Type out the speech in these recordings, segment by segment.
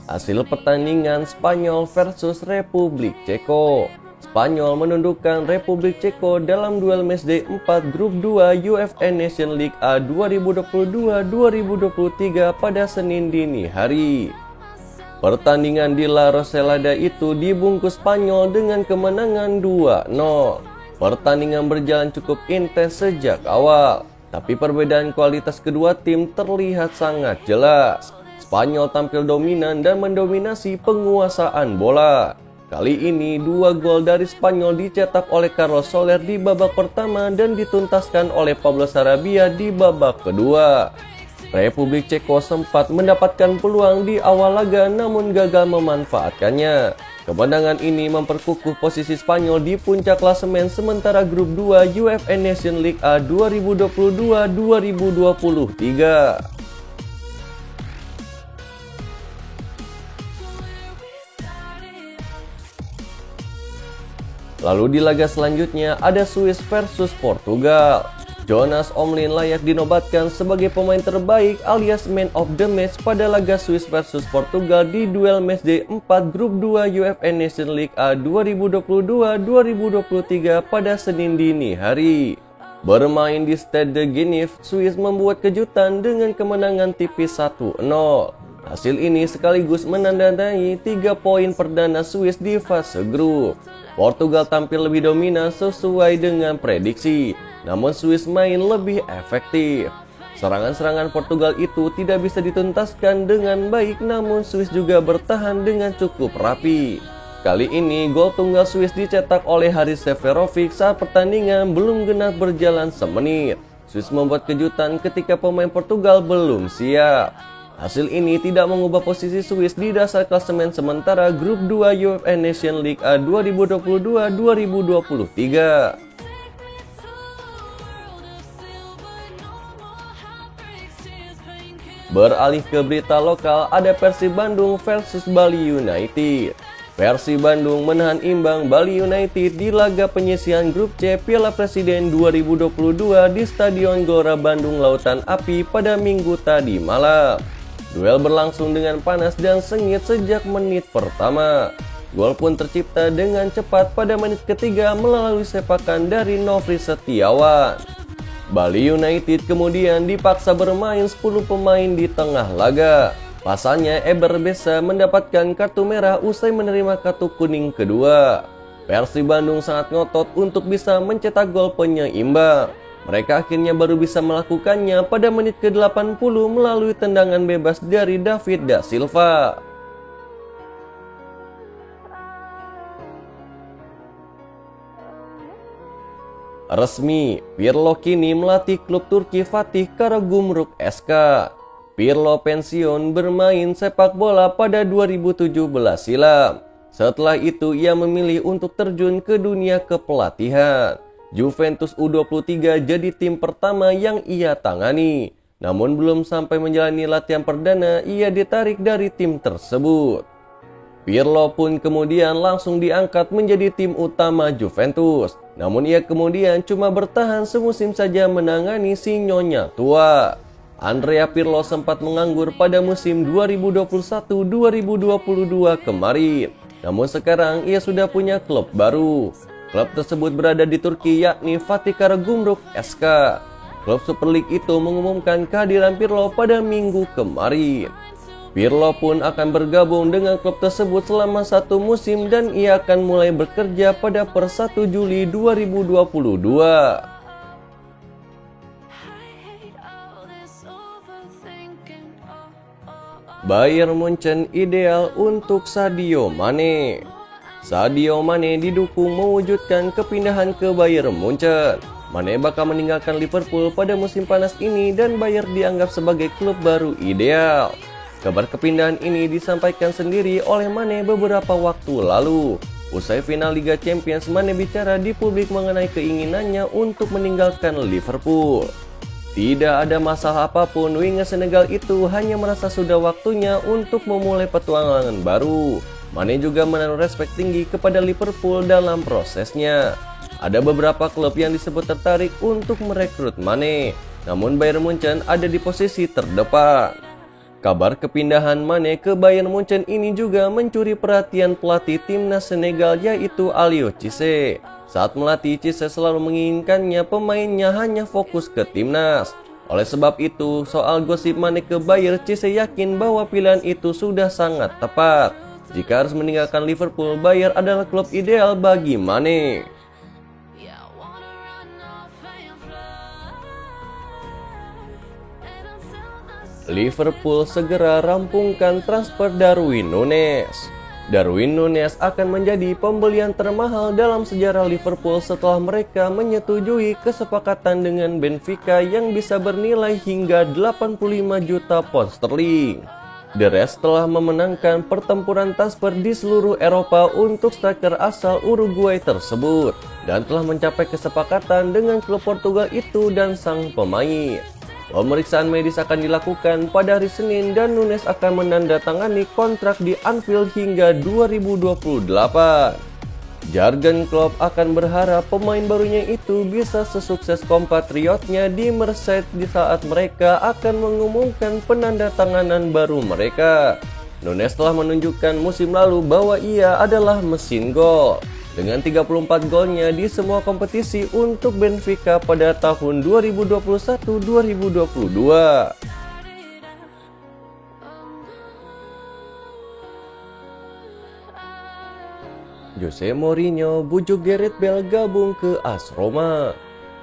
Hasil pertandingan Spanyol versus Republik Ceko. Spanyol menundukkan Republik Ceko dalam duel matchday 4 grup 2 UEFA Nations League A 2022-2023 pada Senin dini hari. Pertandingan di La Rosaleda itu dibungkus Spanyol dengan kemenangan 2-0. Pertandingan berjalan cukup intens sejak awal, tapi perbedaan kualitas kedua tim terlihat sangat jelas. Spanyol tampil dominan dan mendominasi penguasaan bola. Kali ini 2 gol dari Spanyol dicetak oleh Carlos Soler di babak pertama dan dituntaskan oleh Pablo Sarabia di babak kedua. Republik Ceko sempat mendapatkan peluang di awal laga namun gagal memanfaatkannya. Kemenangan ini memperkukuh posisi Spanyol di puncak klasemen sementara grup 2 UEFA Nations League A 2022-2023. Lalu di laga selanjutnya ada Swiss versus Portugal. Jonas Omlin layak dinobatkan sebagai pemain terbaik alias man of the match pada laga Swiss versus Portugal di duel matchday 4 grup 2 UEFA Nations League A 2022-2023 pada Senin dini hari. Bermain di Stade de Genève, Swiss membuat kejutan dengan kemenangan tipis 1-0. Hasil ini sekaligus menandatangani 3 poin perdana Swiss di fase grup. Portugal tampil lebih dominan sesuai dengan prediksi, namun Swiss main lebih efektif. Serangan-serangan Portugal itu tidak bisa dituntaskan dengan baik, namun Swiss juga bertahan dengan cukup rapi. Kali ini gol tunggal Swiss dicetak oleh Haris Seferovic saat pertandingan belum genap berjalan semenit. Swiss membuat kejutan ketika pemain Portugal belum siap. Hasil ini tidak mengubah posisi Swiss di dasar klasemen sementara grup 2 UEFA Nations League A 2022-2023. Beralih ke berita lokal, ada Persib Bandung versus Bali United. Persib Bandung menahan imbang Bali United di laga penyisihan grup C Piala Presiden 2022 di Stadion Gelora Bandung Lautan Api pada Minggu tadi malam. Duel berlangsung dengan panas dan sengit sejak menit pertama. Gol pun tercipta dengan cepat pada menit ketiga melalui sepakan dari Nofri Setiawan. Bali United kemudian dipaksa bermain 10 pemain di tengah laga. Pasalnya Eber Besa mendapatkan kartu merah usai menerima kartu kuning kedua. Persib Bandung sangat ngotot untuk bisa mencetak gol penyeimbang. Mereka akhirnya baru bisa melakukannya pada menit ke-80 melalui tendangan bebas dari David Da Silva. Resmi, Pirlo kini melatih klub Turki Fatih Karagümrük SK. Pirlo pensiun bermain sepak bola pada 2017 silam. Setelah itu ia memilih untuk terjun ke dunia kepelatihan. Juventus U23 jadi tim pertama yang ia tangani. Namun belum sampai menjalani latihan perdana, ia ditarik dari tim tersebut. Pirlo pun kemudian langsung diangkat menjadi tim utama Juventus. Namun ia kemudian cuma bertahan semusim saja menangani si nyonya tua. Andrea Pirlo sempat menganggur pada musim 2021-2022 kemarin. Namun sekarang ia sudah punya klub baru. Klub tersebut berada di Turki yakni Fatih Karagümrük SK. Klub Super League itu mengumumkan kehadiran Pirlo pada minggu kemarin. Pirlo pun akan bergabung dengan klub tersebut selama 1 musim dan ia akan mulai bekerja pada per 1 Juli 2022. Bayern Munchen ideal untuk Sadio Mane. Sadio Mane didukung mewujudkan kepindahan ke Bayern Munchen. Mane bakal meninggalkan Liverpool pada musim panas ini dan Bayern dianggap sebagai klub baru ideal. Kabar kepindahan ini disampaikan sendiri oleh Mane beberapa waktu lalu. Usai final Liga Champions, Mane bicara di publik mengenai keinginannya untuk meninggalkan Liverpool. Tidak ada masalah apapun, winger Senegal itu hanya merasa sudah waktunya untuk memulai petualangan baru. Mane juga menaruh respek tinggi kepada Liverpool dalam prosesnya. Ada beberapa klub yang disebut tertarik untuk merekrut Mane, namun Bayern Munchen ada di posisi terdepan. Kabar kepindahan Mane ke Bayern Munchen ini juga mencuri perhatian pelatih timnas Senegal yaitu Aliou Cissé. Saat melatih, Cissé selalu menginginkannya pemainnya hanya fokus ke timnas. Oleh sebab itu, soal gosip Mane ke Bayern, Cissé yakin bahwa pilihan itu sudah sangat tepat. Jika harus meninggalkan Liverpool, Bayern adalah klub ideal bagi Mane. Liverpool segera rampungkan transfer Darwin Núñez. Darwin Núñez akan menjadi pembelian termahal dalam sejarah Liverpool setelah mereka menyetujui kesepakatan dengan Benfica yang bisa bernilai hingga 85 juta pound sterling. The Reds telah memenangkan pertempuran transfer di seluruh Eropa untuk striker asal Uruguay tersebut dan telah mencapai kesepakatan dengan klub Portugal itu dan sang pemain. Pemeriksaan medis akan dilakukan pada hari Senin dan Núñez akan menandatangani kontrak di Anfield hingga 2028. Jurgen Klopp akan berharap pemain barunya itu bisa sesukses kompatriotnya di Merseyside di saat mereka akan mengumumkan penandatanganan baru mereka. Núñez telah menunjukkan musim lalu bahwa ia adalah mesin gol dengan 34 golnya di semua kompetisi untuk Benfica pada tahun 2021-2022. Jose Mourinho bujuk Gareth Bale gabung ke AS Roma.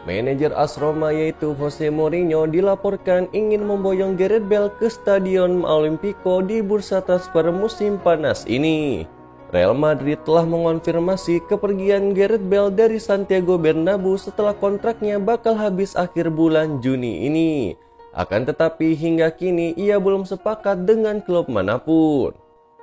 Manajer AS Roma yaitu Jose Mourinho dilaporkan ingin memboyong Gareth Bale ke Stadion Olimpico di bursa transfer musim panas ini. Real Madrid telah mengonfirmasi kepergian Gareth Bale dari Santiago Bernabeu setelah kontraknya bakal habis akhir bulan Juni ini. Akan tetapi hingga kini ia belum sepakat dengan klub manapun.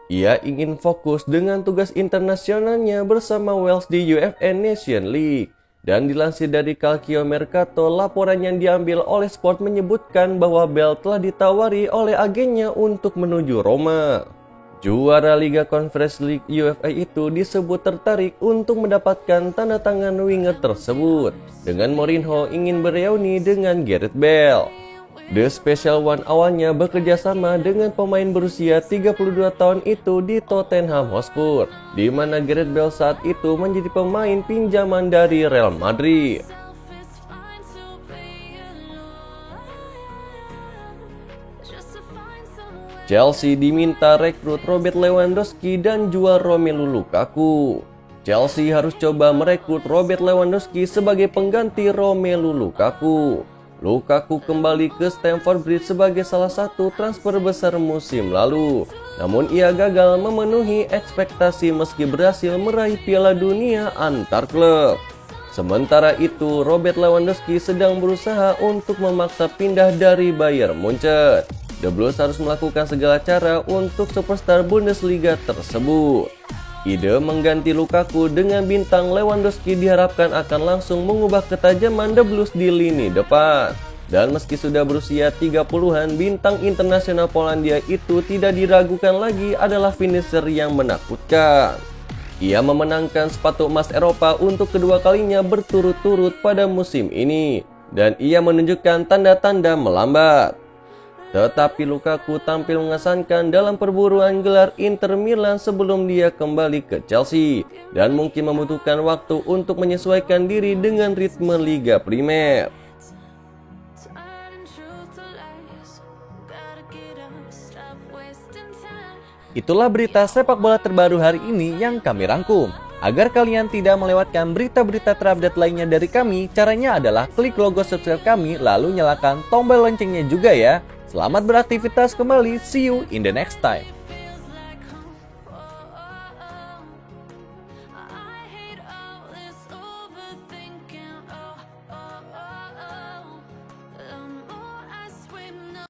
Ia ingin fokus dengan tugas internasionalnya bersama Wales di UEFA Nation League. Dan dilansir dari Calcio Mercato, laporan yang diambil oleh Sport menyebutkan bahwa Bale telah ditawari oleh agennya untuk menuju Roma. Juara Liga Conference League UEFA itu disebut tertarik untuk mendapatkan tanda tangan winger tersebut dengan Mourinho ingin bereuni dengan Gareth Bale. The Special One awalnya bekerja sama dengan pemain berusia 32 tahun itu di Tottenham Hotspur, di mana Gareth Bale saat itu menjadi pemain pinjaman dari Real Madrid. Chelsea diminta rekrut Robert Lewandowski dan jual Romelu Lukaku. Chelsea harus coba merekrut Robert Lewandowski sebagai pengganti Romelu Lukaku. Lukaku kembali ke Stamford Bridge sebagai salah satu transfer besar musim lalu. Namun ia gagal memenuhi ekspektasi meski berhasil meraih Piala Dunia antar klub. Sementara itu, Robert Lewandowski sedang berusaha untuk memaksa pindah dari Bayern Munchen. The Blues harus melakukan segala cara untuk superstar Bundesliga tersebut. Ide mengganti Lukaku dengan bintang Lewandowski diharapkan akan langsung mengubah ketajaman The Blues di lini depan. Dan meski sudah berusia 30-an, bintang internasional Polandia itu tidak diragukan lagi adalah finisher yang menakutkan. Ia memenangkan sepatu emas Eropa untuk kedua kalinya berturut-turut pada musim ini. Dan ia menunjukkan tanda-tanda melambat. Tetapi Lukaku tampil mengesankan dalam perburuan gelar Inter Milan sebelum dia kembali ke Chelsea dan mungkin membutuhkan waktu untuk menyesuaikan diri dengan ritme Liga Primer. Itulah berita sepak bola terbaru hari ini yang kami rangkum. Agar kalian tidak melewatkan berita-berita terupdate lainnya dari kami, caranya adalah klik logo subscribe kami lalu nyalakan tombol loncengnya juga ya. Selamat beraktivitas kembali, see you in the next time.